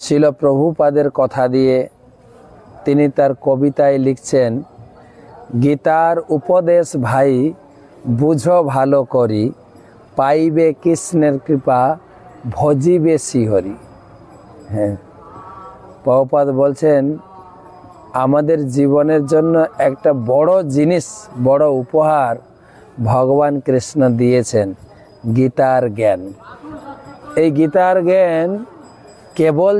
শিল প্রভুপাদের কথা দিয়ে তিনি তার কবিতায় লিখছেন, গীতার উপদেশ ভাই বুঝো ভালো করি, পাইবে কৃষ্ণের কৃপা ভজিবে শ্রীহরি। হ্যাঁ, প্রভুপাদ বলছেন আমাদের জীবনের জন্য একটা বড় জিনিস, বড় উপহার ভগবান কৃষ্ণ দিয়েছেন, গীতার জ্ঞান। এই গীতার জ্ঞান কেবল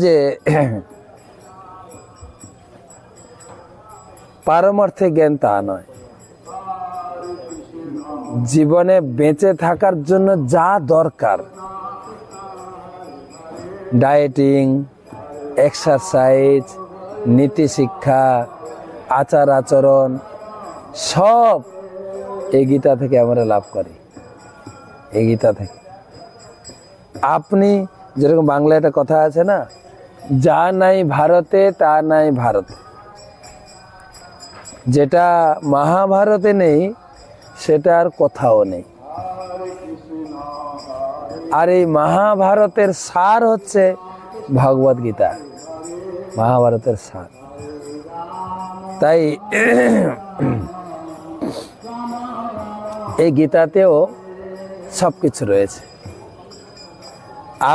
যে পারমার্থিক জ্ঞান তা নয়, জীবনে বেঁচে থাকার জন্য যা দরকার, ডায়েটিং, এক্সারসাইজ, নীতি শিক্ষা, আচার আচরণ, সব এই গীতা থেকে আমরা লাভ করি। এই গীতা থেকে আপনি যেরকম বাংলায় একটা কথা আছে না, যা নাই ভারতে তা নাই ভারতে। যেটা মহাভারতে নেই সেটা আর কোথাও নেই। আর এই মহাভারতের সার হচ্ছে ভগবদ গীতা, মহাভারতের সার। তাই এই গীতাতেও সবকিছু রয়েছে।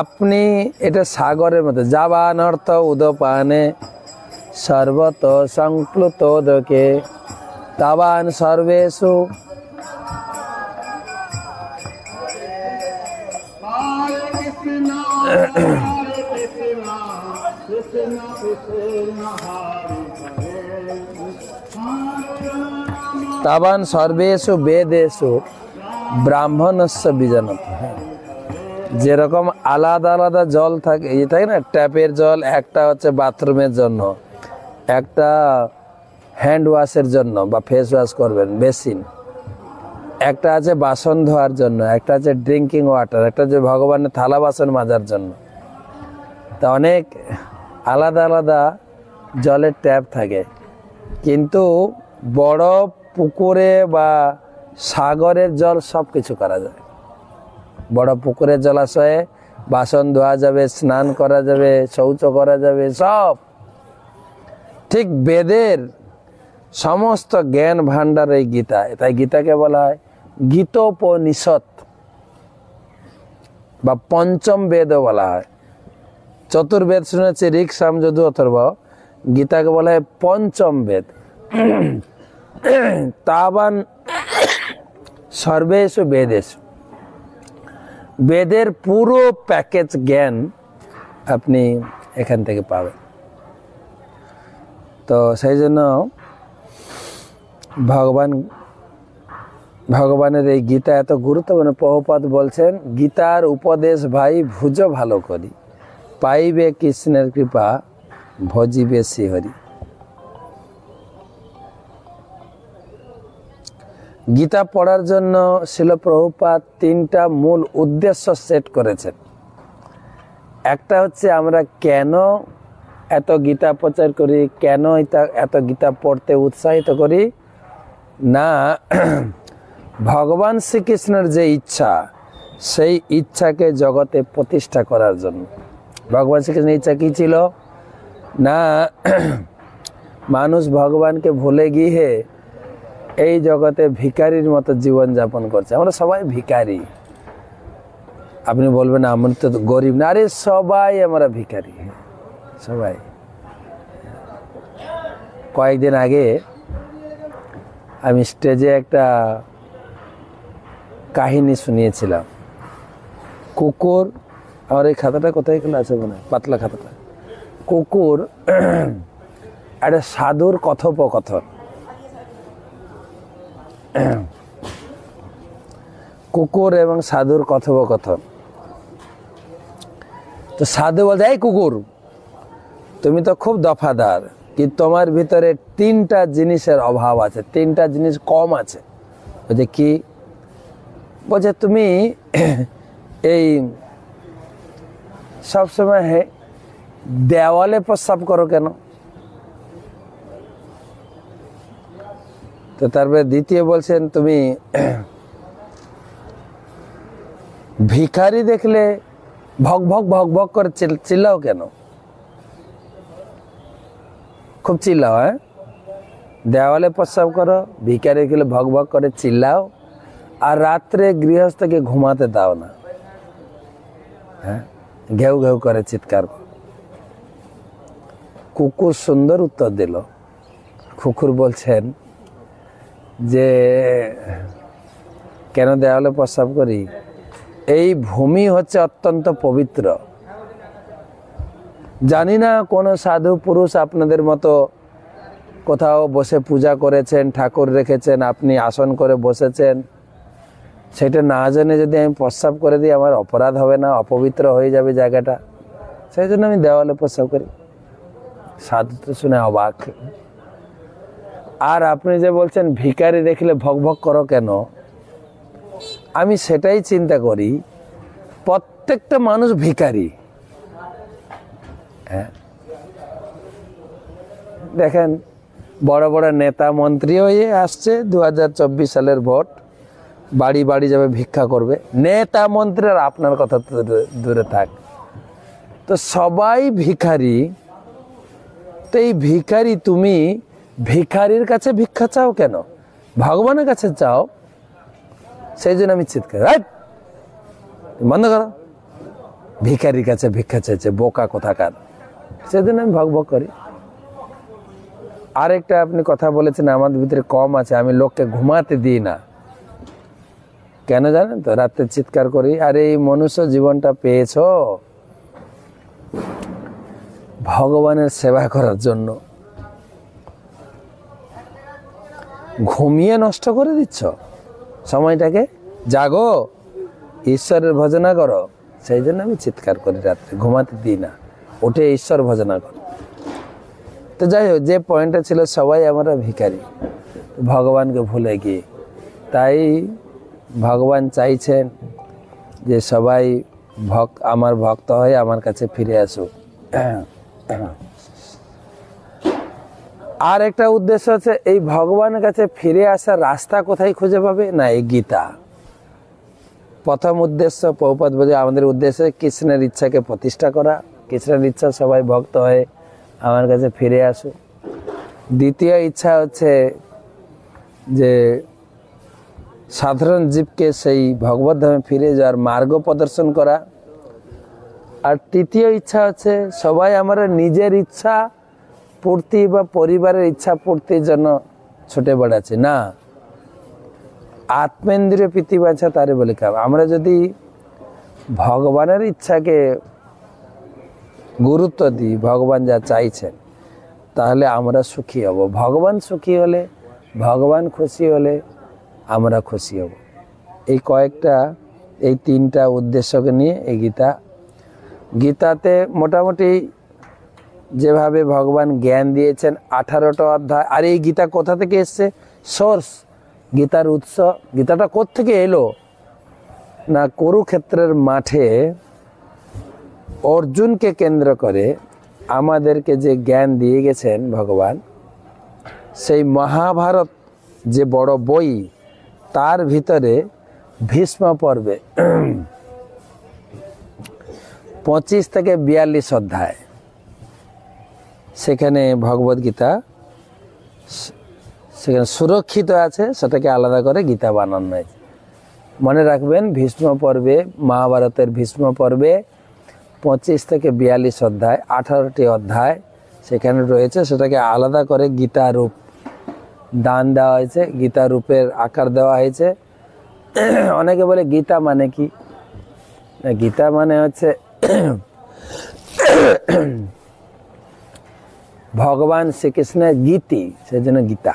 আপনি এটা সাগরের মতো, যাবান অর্থ উদপানে সর্বত সংপ্লুত দোকে তাবান সর্বেষু। তাবান সর্বেষু বেদেষু ব্রাহ্মণস্য বীজানত। যেরকম আলাদা আলাদা জল থাকে, এই থাকে না, ট্যাপের জল একটা হচ্ছে বাথরুমের জন্য, একটা হ্যান্ড ওয়াশের জন্য বা ফেস ওয়াশ করবেন বেসিন, একটা আছে বাসন ধোয়ার জন্য, একটা আছে ড্রিঙ্কিং ওয়াটার, একটা হচ্ছে ভগবানের থালা বাসন মাজার জন্য। তা অনেক আলাদা আলাদা জলের ট্যাপ থাকে, কিন্তু বড় পুকুরে বা সাগরের জল সব কিছু করা যায়। বড় পুকুরের জলাশয়ে বাসন ধোয়া যাবে, স্নান করা যাবে, শৌচ করা যাবে, সব। ঠিক বেদের সমস্ত জ্ঞান ভাণ্ডার এই গীতা। তাই গীতাকে বলা হয় গীতোপনিষদ বা পঞ্চম বেদও বলা হয়। চতুর্বেদ শুনেছি ঋক, সাম, যজুর, অথর্ব, গীতাকে বলা হয় পঞ্চম বেদ। তাবান সর্বেষু বেদেষু, বেদের পুরো প্যাকেজ জ্ঞান আপনি এখান থেকে পাবেন। তো সেই জন্য ভগবানের এই গীতা এত গুরুত্বপূর্ণ। প্রভুপাদ বলছেন, গীতার উপদেশ ভাই ভুজো ভালো করি, পাইবে কৃষ্ণের কৃপা ভজিবে শ্রীহরি। গীতা পড়ার জন্য শিল প্রভুপাদ তিনটা মূল উদ্দেশ্য সেট করেছেন। একটা হচ্ছে আমরা কেন এত গীতা প্রচার করি, কেন এত গীতা পড়তে উৎসাহিত করি, না ভগবান শ্রীকৃষ্ণের যে ইচ্ছা, সেই ইচ্ছাকে জগতে প্রতিষ্ঠা করার জন্য। ভগবান শ্রীকৃষ্ণের ইচ্ছা কি ছিল? না মানুষ ভগবানকে ভুলে গিয়ে এই জগতে ভিখারির মতো জীবন যাপন করছে। আমরা সবাই ভিখারি। আপনি বলবেন আমরা তো গরিব না, আরে সবাই আমরা ভিখারি, সবাই। কয়েকদিন আগে আমি স্টেজে একটা কাহিনী শুনিয়েছিলাম। কুকুর, আমার এই খাতাটা কোথায় এখানে আছে মনে হয়, পাতলা খাতাটা। কুকুর একটা সাধুর কথোপকথন। কুকুর এবং সাধুর কথোপকথন। তো সাধু বলছে, এই কুকুর, তুমি তো খুব দফাদার, কিন্তু তোমার ভিতরে তিনটা জিনিসের অভাব আছে, তিনটা জিনিস কম আছে। বলছে কি? বলছে তুমি এই সবসময় দেওয়ালে প্রস্রাব করো কেন? তো তারপরে দ্বিতীয় বলছেন, তুমি ভিখারি দেখলে ভক ভক ভক ভক করে চিল্লাও কেন? খুব চিল্লাও, হ্যাঁ? দেওয়ালে প্রস্রাব করো, ভিখারি গেলে ভক ভক করে চিল্লাও, আর রাত্রে গৃহস্থকে ঘুমাতে দাও না, হ্যাঁ? ঘেউ ঘেউ করে চিৎকার করো। কুকুর সুন্দর উত্তর দিল। কুকুর বলছেন যে কেন দেওয়ালে প্রস্রাব করি? এই ভূমি হচ্ছে অত্যন্ত পবিত্র। জানি না কোন সাধু পুরুষ আপনাদের মতো কোথাও বসে পূজা করেছেন, ঠাকুর রেখেছেন, আপনি আসন করে বসেছেন, সেটা না জেনে যদি আমি প্রস্রাব করে দিই আমার অপরাধ হবে না? অপবিত্র হয়ে যাবে জায়গাটা, সেই জন্য আমি দেওয়ালে প্রস্রাব করি। সাধু তো শুনে অবাক। আর আপনি যে বলছেন ভিখারি দেখলে ভক ভক করো কেন, আমি সেটাই চিন্তা করি, প্রত্যেকটা মানুষ ভিখারি। হ্যাঁ, দেখেন বড় বড় নেতা মন্ত্রী হয়ে আসছে, 2024 সালের ভোট, বাড়ি বাড়ি যাবে ভিক্ষা করবে। নেতা মন্ত্রী আর আপনার কথা তো দূরে থাক, তো সবাই ভিখারি। তো এই ভিখারি, তুমি ভিখারির কাছে ভিক্ষা চাও কেন? ভগবানের কাছে চাও। সেই জন্য আমি চিৎকার, বন্ধ করো, ভিখারির কাছে ভিক্ষা চাইছে, বোকা কোথাকার। সেই জন্য আমি ভক ভক করি। আরেকটা আপনি কথা বলেছেন আমাদের ভিতরে কম আছে, আমি লোককে ঘুমাতে দিই না। কেন জানেন তো? রাতে চিৎকার করি, আরে এই মনুষ্য জীবনটা পেয়েছো ভগবানের সেবা করার জন্য, ঘুমিয়ে নষ্ট করে দিচ্ছ সময়টাকে। জাগো, ঈশ্বরের ভজনা করো। সেই জন্য আমি চিৎকার করি, রাত্রে ঘুমাতে দিই না, উঠে ঈশ্বর ভজনা করো। তো যাই হোক, যে পয়েন্টটা ছিল, সবাই আমরা ভিখারি ভগবানকে ভুলে গিয়ে। তাই ভগবান চাইছেন যে সবাই আমার ভক্ত হয়ে আমার কাছে ফিরে আসুক। আর একটা উদ্দেশ্য আছে, এই ভগবানের কাছে ফিরে আসার রাস্তা কোথায় খুঁজে পাবে? না, এই গীতা। প্রথম উদ্দেশ্য, প্রভুপাদ বলে আমাদের উদ্দেশ্য কৃষ্ণের ইচ্ছাকে প্রতিষ্ঠা করা। কৃষ্ণের ইচ্ছা সবাই ভক্ত হয়ে আমার কাছে ফিরে আসুক। দ্বিতীয় ইচ্ছা হচ্ছে যে সাধারণ জীবকে সেই ভগবত ধামে ফিরে যাওয়ার মার্গ প্রদর্শন করা। আর তৃতীয় ইচ্ছা হচ্ছে সবাই আমরা নিজের ইচ্ছা পূর্তি বা পরিবারের ইচ্ছা পূর্তির জন্য ছুটে বেড়াচ্ছি না, আত্মেন্দ্রিয় প্রীতিবাঞ্ছা তারে বলে খাব। আমরা যদি ভগবানের ইচ্ছাকে গুরুত্ব দিই, ভগবান যা চাইছেন, তাহলে আমরা সুখী হব। ভগবান সুখী হলে, ভগবান খুশি হলে আমরা খুশি হব। এই তিনটা উদ্দেশ্যকে নিয়ে এই গীতাতে মোটামুটি যেভাবে ভগবান জ্ঞান দিয়েছেন 18টা অধ্যায়। আর এই গীতা কোথা থেকে এসছে? সোর্স, গীতার উৎস। গীতাটা কোত্থেকে এলো? না, কুরুক্ষেত্রের মাঠে অর্জুনকে কেন্দ্র করে আমাদেরকে যে জ্ঞান দিয়ে গেছেন ভগবান, সেই মহাভারত যে বড় বই, তার ভিতরে ভীষ্ম পর্বে 25 থেকে 42 অধ্যায়, সেখানে ভগবদ গীতা সেখানে সুরক্ষিত আছে, সেটাকে আলাদা করে গীতা বানানো হয়েছে। মনে রাখবেন, ভীষ্ম পর্বে, মহাভারতের ভীষ্ম পর্বে 25 থেকে 42 অধ্যায়, 18টি অধ্যায় সেখানে রয়েছে। সেটাকে আলাদা করে গীতা রূপ দান দেওয়া হয়েছে, গীতা রূপের আকার দেওয়া হয়েছে। অনেকে বলে গীতা মানে কি? গীতা মানে হচ্ছে ভগবান শ্রীকৃষ্ণের গীতি, সেজন্য গীতা।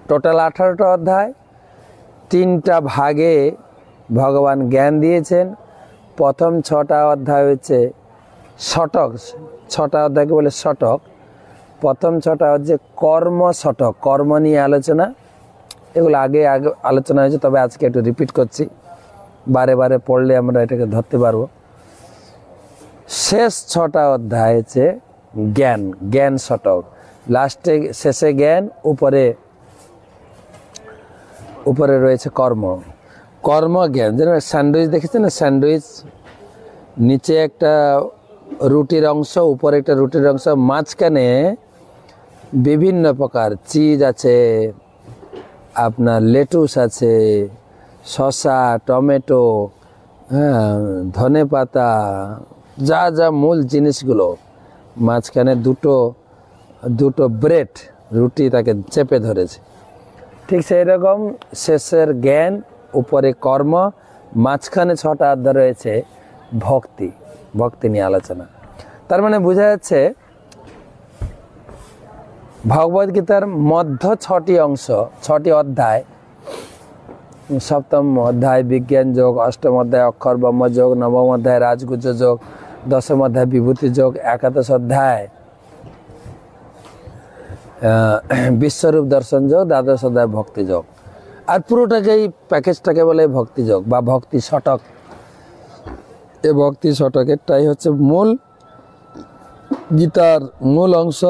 টোটাল 18টা অধ্যায়, 3টা ভাগে ভগবান জ্ঞান দিয়েছেন। প্রথম 6টা অধ্যায় হচ্ছে শতক, 6টা অধ্যায়কে বলে শতক। প্রথম 6টা হচ্ছে কর্ম শতক, কর্ম নিয়ে আলোচনা। এগুলো আগে আলোচনা হয়েছে, তবে আজকে একটু রিপিট করছি, বারে বারে পড়লে আমরা এটাকে ধরতে পারবো। শেষ 6টা অধ্যায় হচ্ছে জ্ঞান শতক। লাস্টে শেষে জ্ঞান, উপরে রয়েছে কর্ম। কর্মজ্ঞান, যেন স্যান্ডউইচ দেখেছেন না, স্যান্ডউইচ নিচে একটা রুটির অংশ, উপরে একটা রুটির অংশ, মাঝখানে বিভিন্ন প্রকার চিজ আছে, আপনার লেটুস আছে, শসা, টমেটো, হ্যাঁ, ধনে পাতা, যা যা মূল জিনিসগুলো, মাঝখানে দুটো দুটো ব্রেড রুটি তাকে চেপে ধরেছে। ঠিক সেই রকম শেষের জ্ঞান, উপরে কর্ম, মাঝখানে 6টা অধ্যায় রয়েছে ভক্তি, ভক্তি নিয়ে আলোচনা। তার মানে বোঝা যাচ্ছে ভগবদ্গীতার মধ্য 6টি অংশ, 6টি অধ্যায়, 7ম অধ্যায় বিজ্ঞান যোগ, 8ম অধ্যায় অক্ষর ব্রহ্ম যোগ, 9ম অধ্যায় রাজগুজ্জ যোগ, 10ম অধ্যায় বিভূতি যোগ, 11শ অধ্যায় বিশ্বরূপ দর্শন যোগ, 12শ অধ্যায় ভক্তি যোগ। আর পুরোটাকেই প্যাকেজটাকে বলে ভক্তি যোগ বা ভক্তি শতক। এই ভক্তি শতকেরটাই হচ্ছে মূল গীতার মূল অংশ।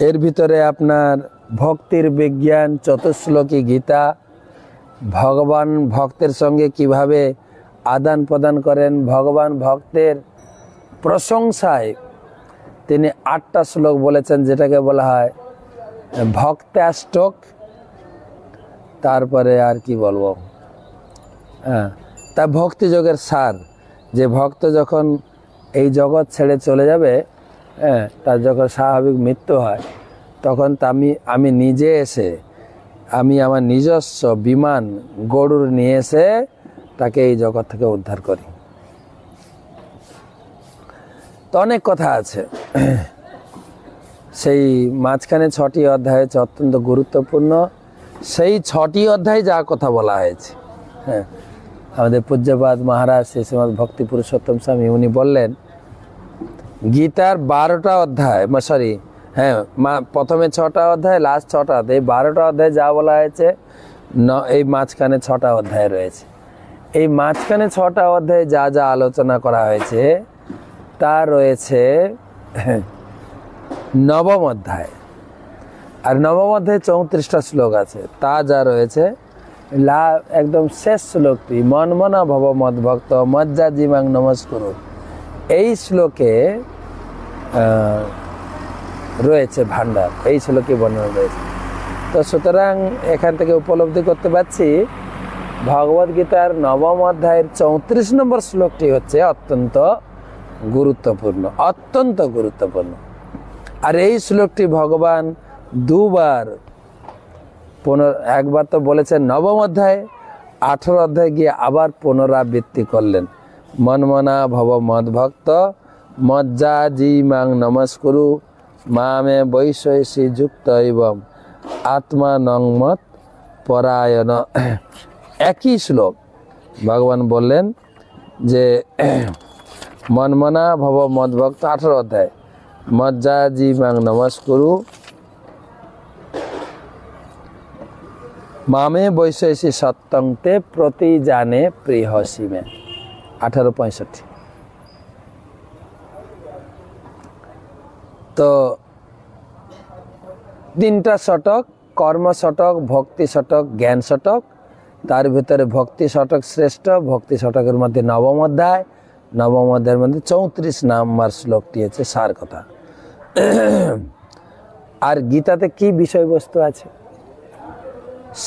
এর ভিতরে আপনার ভক্তির বিজ্ঞান, চতুশ্লোকী গীতা, ভগবান ভক্তের সঙ্গে কিভাবে আদান প্রদান করেন, ভগবান ভক্তের প্রশংসায় তিনি 8টা শ্লোক বলেছেন, যেটাকে বলা হয় ভক্তাষ্টক। তারপরে আর কি বলবো, হ্যাঁ, তা ভক্তিযোগের সার, যে ভক্ত যখন এই জগৎ ছেড়ে চলে যাবে, হ্যাঁ, তার যখন স্বাভাবিক মৃত্যু হয়, তখন আমি নিজে এসে, আমি আমার নিজস্ব বিমান গরুর নিয়ে এসে তাকে এই জগৎ থেকে উদ্ধার করি। তো অনেক কথা আছে। সেই মাঝখানে 6টি অধ্যায় হচ্ছে অত্যন্ত গুরুত্বপূর্ণ। সেই 6টি অধ্যায় যা কথা বলা হয়েছে, হ্যাঁ, আমাদের পূজ্যপাদ মহারাজ শ্রী শ্রীমৎ ভক্তি পুরুষোত্তম স্বামী উনি বললেন, গীতার 12টা অধ্যায়, হ্যাঁ, প্রথমে 6টা অধ্যায়, লাস্ট 6টা, এই 12টা অধ্যায় যা বলা হয়েছে, এই মাঝখানে 6টা অধ্যায় রয়েছে। এই মাঝখানে 6টা অধ্যায়ে যা যা আলোচনা করা হয়েছে তা রয়েছে 9ম অধ্যায়। আর 9ম অধ্যায়ে 34টা শ্লোক আছে। তা যা রয়েছে একদম শেষ শ্লোকটি, মন মনা ভব মদ ভক্ত মজ্জা জিমাং নমস্কুরু, এই শ্লোকে রয়েছে ভান্ডার, এই শ্লোকে বর্ণনা রয়েছে। তো সুতরাং এখান থেকে উপলব্ধি করতে পারছি ভগবদ্গীতার 9ম অধ্যায়ের 34 নম্বর শ্লোকটি হচ্ছে অত্যন্ত গুরুত্বপূর্ণ, অত্যন্ত গুরুত্বপূর্ণ। আর এই শ্লোকটি ভগবান দুবার, একবার তো বলেছেন 9ম অধ্যায়, 18 অধ্যায় গিয়ে আবার পুনরাবৃত্তি করলেন, মনমনা ভব মদ ভক্ত মজ্জা জিমাং নমস্কুরু মামে বৈষয়সী যুক্ত এবং আত্মা নংমত পরায়ণ। একই শ্লোক ভগবান বললেন যে মনমনা ভব মদ ভক্ত 18 অধ্যায়, মজ্জা জিমাং নমস্কুরু মামে বৈষয়সী সত্যংতে প্রতি জানে প্রিয়সীমে, 1865। তো 3টা শতক, কর্ম শতক, ভক্তি শতক, জ্ঞান শতক। তার ভিতরে ভক্তি শতক শ্রেষ্ঠ। ভক্তি শতকের মধ্যে 9ম অধ্যায়, 9ম অধ্যায়ের মধ্যে 34 নম্বর শ্লোকটি হচ্ছে সার কথা। আর গীতাতে কি বিষয়বস্তু আছে?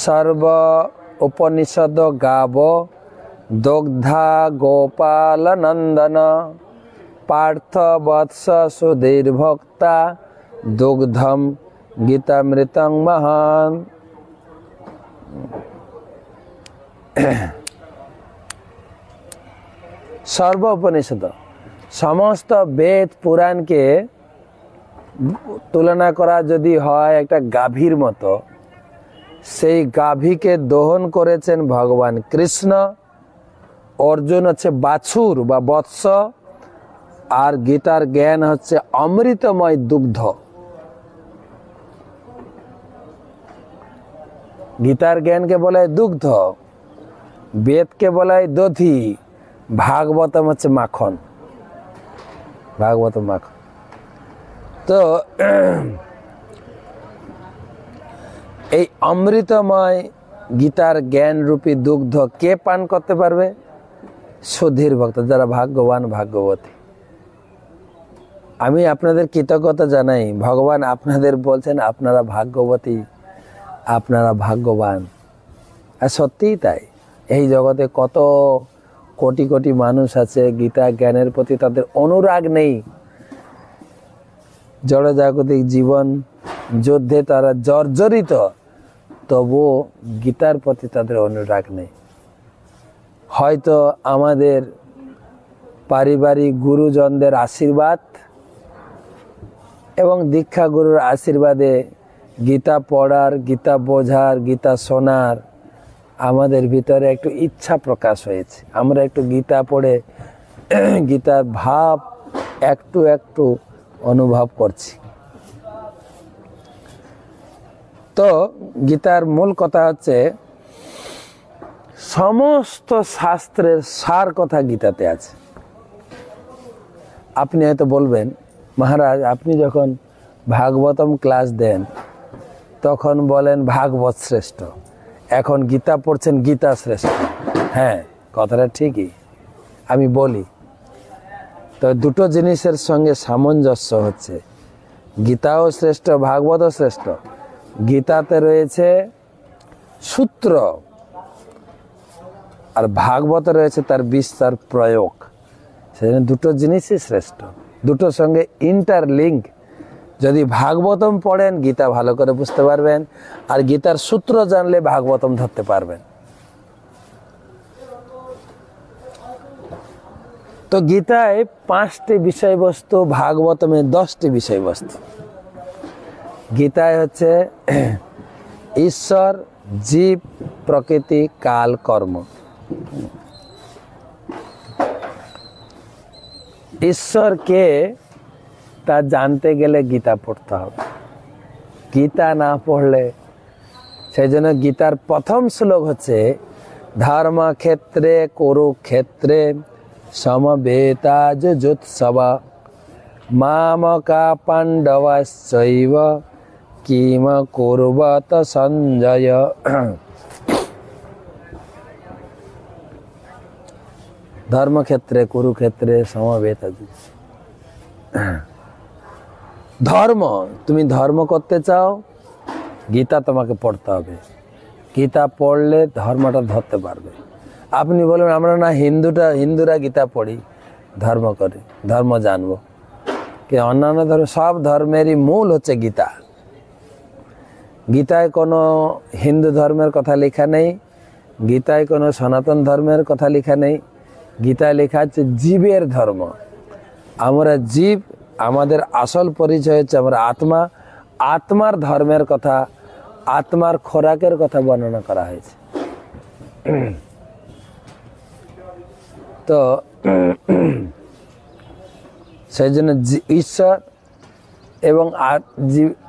সর্ব উপনিষদ গাব দগ্ধা গোপাল নন্দন পার্থ বৎস সুধীর ভক্তা দুগ্ধম গীতামৃতং মহান। সর্ব উপনিষদ, সমস্ত বেদ পুরাণকে তুলনা করা যদি হয় একটা গাভীর মতো, সেই গাভীকে দহন করেছেন ভগবান কৃষ্ণ। অর্জুন হচ্ছে বাছুর বা বৎস, আর গীতার জ্ঞান হচ্ছে অমৃতময় দুগ্ধ। গীতার জ্ঞানকে বলা হয় দুগ্ধ, বেদকে বলা হয় দধি, ভাগবতম হচ্ছে মাখন, ভাগবতম মাখন। তো এই অমৃতময় গীতার জ্ঞান রূপী দুগ্ধ কে পান করতে পারবে? সুধীর ভক্ত, যারা ভাগ্যবান ভাগ্যবতী। আমি আপনাদের কৃতজ্ঞতা জানাই, ভগবান আপনাদের বলছেন আপনারা ভাগ্যবতী, আপনারা ভাগ্যবান। আর সত্যিই তাই। এই জগতে কত কোটি কোটি মানুষ আছে গীতা জ্ঞানের প্রতি তাদের অনুরাগ নেই। জড়জাগতিক জীবন যুদ্ধে তারা জর্জরিত, তবুও গীতার প্রতি তাদের অনুরাগ নেই। হয়তো আমাদের পারিবারিক গুরুজনদের আশীর্বাদ এবং দীক্ষা গুরুর আশীর্বাদে গীতা পড়ার, গীতা বোঝার, গীতা শোনার আমাদের ভিতরে একটু ইচ্ছা প্রকাশ হয়েছে। আমরা একটু গীতা পড়ে গীতার ভাব একটু একটু অনুভব করছি। তো গীতার মূল কথা হচ্ছে সমস্ত শাস্ত্রের সার কথা গীতাতে আছে। আপনি হয়তো বলবেন, মহারাজ আপনি যখন ভাগবতম ক্লাস দেন তখন বলেন ভাগবত শ্রেষ্ঠ, এখন গীতা পড়ছেন গীতা শ্রেষ্ঠ। হ্যাঁ, কথাটা ঠিকই, আমি বলি। তো দুটো জিনিসের সঙ্গে সামঞ্জস্য হচ্ছে, গীতাও শ্রেষ্ঠ ভাগবতও শ্রেষ্ঠ। গীতাতে রয়েছে সূত্র আর ভাগবতে রয়েছে তার বিস্তার প্রয়োগ। সেজন্য দুটো জিনিসই শ্রেষ্ঠ, দুটোর সঙ্গে ইন্টারলিঙ্ক। যদি ভাগবতম পড়েন গীতা ভালো করে বুঝতে পারবেন, আর গীতার সূত্র জানলে ভাগবতম ধরতে পারবেন। তো গীতায় 5টি বিষয়বস্তু, ভাগবতমে 10টি বিষয়বস্তু। গীতায় হচ্ছে ঈশ্বর, জীব, প্রকৃতি, কাল, কর্ম। ঈশ্বরকে তা জানতে গেলে গীতা পড়তে হবে। গীতা না পড়লে, সেই জন্য গীতার প্রথম শ্লোক হচ্ছে ধর্মক্ষেত্রে কুরুক্ষেত্রে সমবেতা যুজুৎসবা মামকা পাণ্ডবাশ্চৈব কিম কুর্বত সঞ্জয়। ধর্মক্ষেত্রে কুরুক্ষেত্রে সমবেতা। ধর্ম, তুমি ধর্ম করতে চাও, গীতা তোমাকে পড়তে হবে। গীতা পড়লে ধর্মটা ধরতে পারবে। আপনি বলুন আমরা না হিন্দুরা গীতা পড়ি, ধর্ম করি, ধর্ম জানবো, কি অন্যান্য ধর্ম, সব ধর্মেরই মূল হচ্ছে গীতা। গীতায় কোনো হিন্দু ধর্মের কথা লেখা নেই, গীতায় কোনো সনাতন ধর্মের কথা লেখা নেই। গীতায় লেখা হচ্ছে জীবের ধর্ম। আমরা জীব, আমাদের আসল পরিচয় হচ্ছে আমরা আত্মা। আত্মার ধর্মের কথা, আত্মার খোরাকের কথা বর্ণনা করা হয়েছে। তো সেই জন্য ঈশ্বর এবং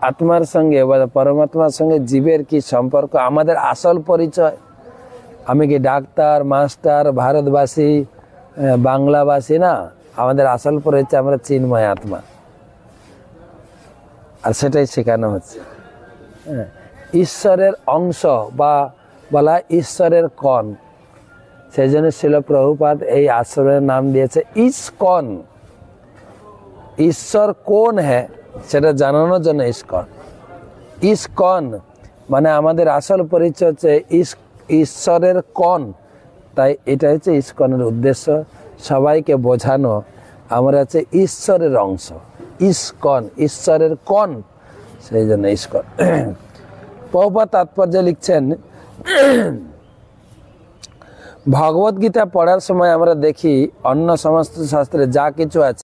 আত্মার সঙ্গে বা পরমাত্মার সঙ্গে জীবের কি সম্পর্ক, আমাদের আসল পরিচয়। আমি কি ডাক্তার, মাস্টার, ভারতবাসী, বাংলাভাষী না, আমাদের আসল পরিচয় আমরা চিন্ময় আত্মা। আর সেটাই শেখানো হচ্ছে। ঈশ্বরের অংশ বা বলা ঈশ্বরের কণ। সেই জন্য শিল প্রভুপাদ এই আশ্রমের নাম দিয়েছে ইসকন। ঈশ্বর কোন হ্যাঁ সেটা জানানোর জন্য ইসকন। ইসকন মানে আমাদের আসল পরিচয় হচ্ছে ঈশ্বরের কণ। তাই এটা হচ্ছে ইসকনের উদ্দেশ্য, সবাইকে বোঝানো আমরা হচ্ছে ঈশ্বরের অংশ। ইসকন ঈশ্বরের কণ, সেই জন্য ইসকন। প্রভুপাদ তাৎপর্য লিখছেন, ভগবত গীতা পড়ার সময় আমরা দেখি অন্য সমস্ত শাস্ত্রে যা কিছু আছে